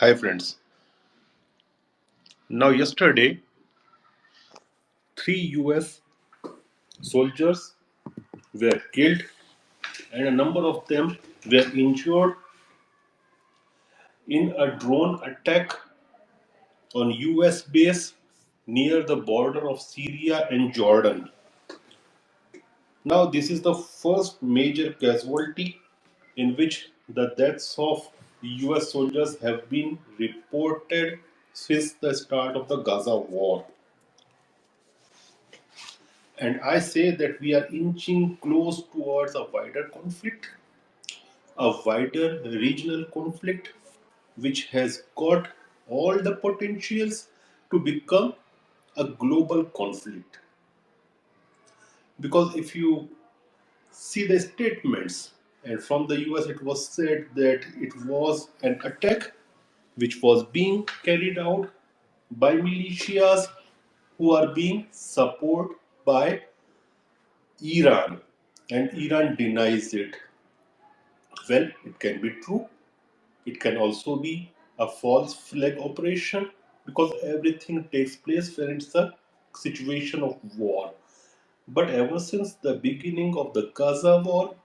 Hi friends. Now yesterday, three US soldiers were killed and a number of them were injured in a drone attack on US base near the border of Syria and Jordan. Now this is the first major casualty in which the deaths of US soldiers have been reported since the start of the Gaza war. And I say that we are inching close towards a wider conflict, a wider regional conflict, which has got all the potentials to become a global conflict. Because if you see the statements, and from the US it was said that it was an attack which was being carried out by militias who are being supported by Iran, and Iran denies it. Well, it can be true. It can also be a false flag operation because everything takes place when it's a situation of war. But ever since the beginning of the Gaza war,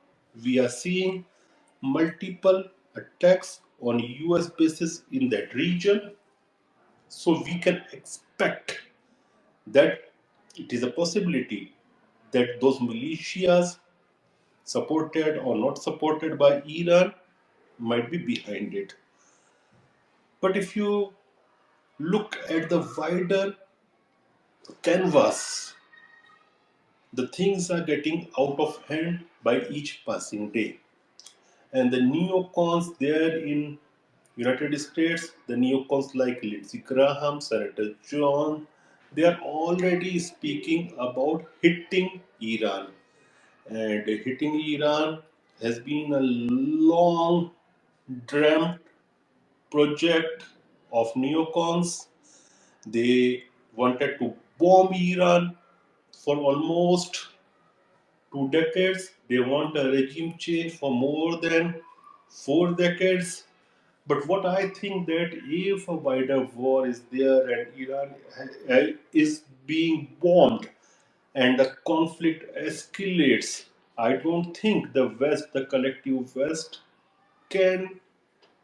we are seeing multiple attacks on US bases in that region. So we can expect that it is a possibility that those militias, supported or not supported by Iran, might be behind it. But if you look at the wider canvas, the things are getting out of hand by each passing day. And the neocons there in United States, the neocons like Lindsey Graham, Senator John, they are already speaking about hitting Iran. And hitting Iran has been a long dreamt project of neocons. They wanted to bomb Iran for almost 2 decades. They want a regime change for more than 4 decades. But what I think that if a wider war is there and Iran is being bombed and the conflict escalates, I don't think the West, the collective West, can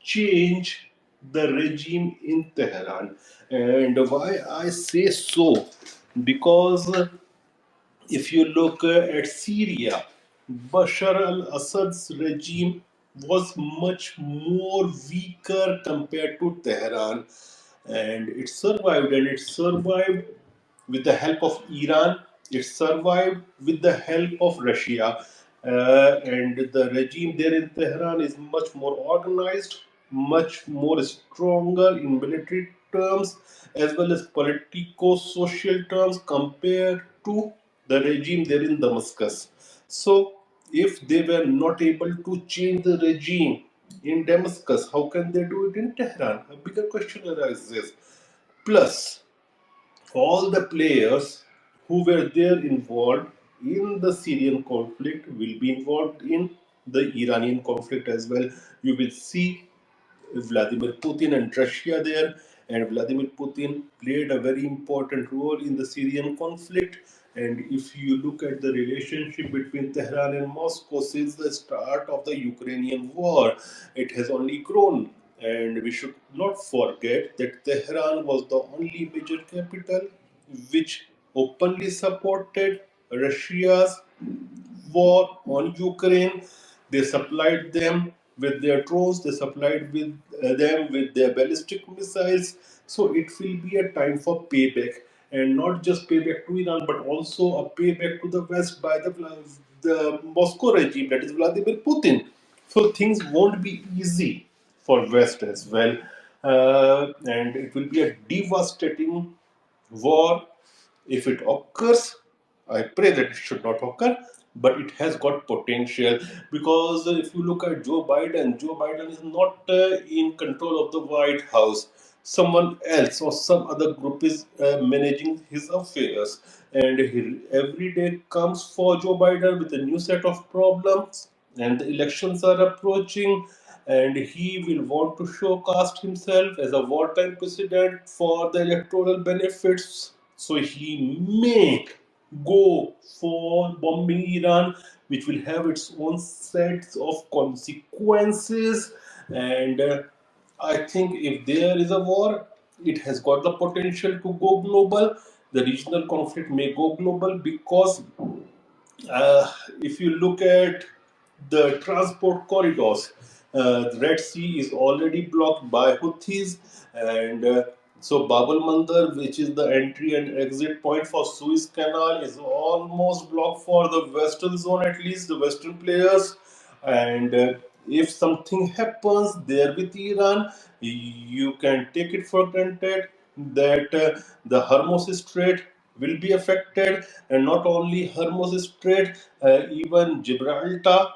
change the regime in Tehran. And why I say so? Because if you look at Syria, Bashar al Assad's regime was much more weaker compared to Tehran, and it survived with the help of Iran, it survived with the help of Russia. And the regime there in Tehran is much more organized, much more stronger in military terms as well as politico social terms compared to the regime there in Damascus. So, if they were not able to change the regime in Damascus, how can they do it in Tehran? A bigger question arises. Plus, all the players who were there involved in the Syrian conflict will be involved in the Iranian conflict as well. You will see Vladimir Putin and Russia there, and Vladimir Putin played a very important role in the Syrian conflict. And if you look at the relationship between Tehran and Moscow since the start of the Ukrainian war, it has only grown. And we should not forget that Tehran was the only major capital which openly supported Russia's war on Ukraine. They supplied them with their drones, they supplied them with their ballistic missiles. So it will be a time for payback, and not just payback to Iran, but also a payback to the West by the Moscow regime, that is Vladimir Putin. So things won't be easy for West as well, and it will be a devastating war if it occurs. I pray that it should not occur, but it has got potential because if you look at Joe Biden is not in control of the White House. Someone else or some other group is managing his affairs, and every day comes for Joe Biden with a new set of problems, and the elections are approaching. and he will want to showcast himself as a wartime president for the electoral benefits. So he may go for bombing Iran, which will have its own sets of consequences. And I think if there is a war, it has got the potential to go global. The regional conflict may go global because uh, if you look at the transport corridors, the Red Sea is already blocked by Houthis, and so Bab al Mandar, which is the entry and exit point for Suez Canal, is almost blocked for the Western zone, at least the Western players. And if something happens there with Iran, you can take it for granted that the Hormuz Strait will be affected, and not only Hormuz Strait, even Gibraltar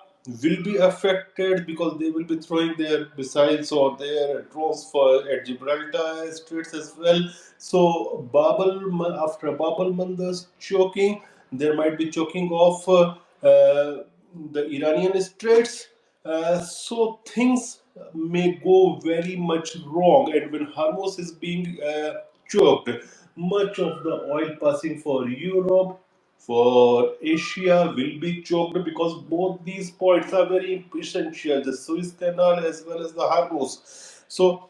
will be affected because they will be throwing their missiles or their drones for at Gibraltar Straits as well. So after Bab Mandar's choking, there might be choking of the Iranian Straits. So things may go very much wrong, and when Hormuz is being choked, much of the oil passing for Europe, for Asia will be choked because both these points are very essential, the Suez Canal as well as the Hormuz. So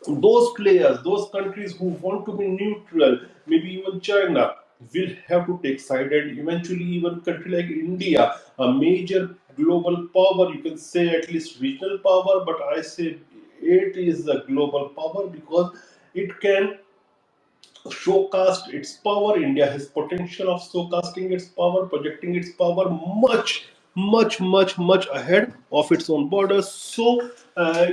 those players, those countries who want to be neutral, maybe even China, will have to take side, and eventually even country like India, a major global power, you can say at least regional power, but I say it is a global power because it can showcast its power. India has potential of showcasting its power, projecting its power much ahead of its own borders. So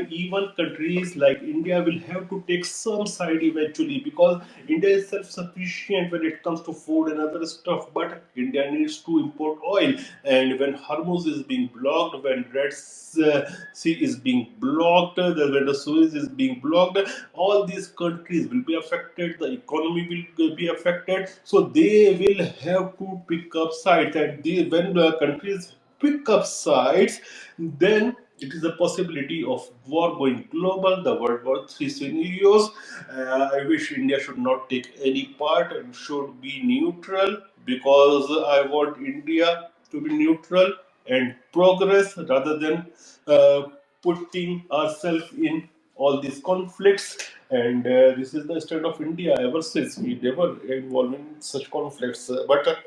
even countries like India will have to take some side eventually because India is self-sufficient when it comes to food and other stuff, but India needs to import oil. And when Hormuz is being blocked, when Red Sea is being blocked, when the Suez is being blocked, all these countries will be affected, the economy will be affected. So they will have to pick up sides. And when the countries pick up sides, then it is a possibility of war going global, the World War III scenarios. I wish India should not take any part and should be neutral because I want India to be neutral and progress rather than uh, putting ourselves in all these conflicts. And this is the state of India ever since. We never involved in such conflicts. But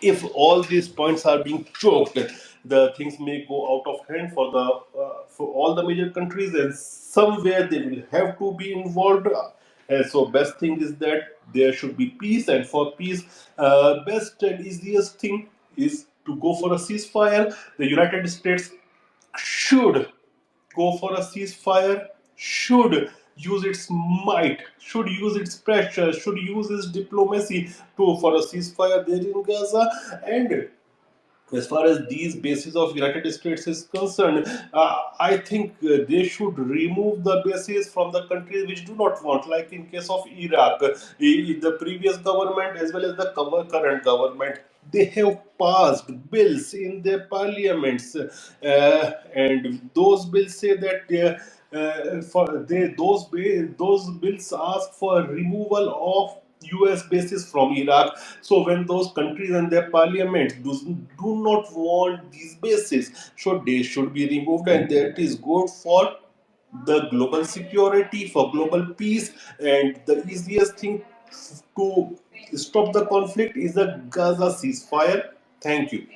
if all these points are being choked, the things may go out of hand for the for all the major countries, and somewhere they will have to be involved. And so, best thing is that there should be peace, and for peace, best and easiest thing is to go for a ceasefire. The United States should go for a ceasefire, should use its might, should use its pressure, should use its diplomacy to for a ceasefire there in Gaza. And as far as these bases of United States is concerned, I think they should remove the bases from the countries which do not want. Like in case of Iraq, the previous government as well as the current government, they have passed bills in their parliaments, and those bills say that. Those bills ask for removal of US bases from Iraq. So when those countries and their parliaments do not want these bases, so they should be removed, and that is good for the global security, for global peace. And the easiest thing to stop the conflict is the Gaza ceasefire. Thank you.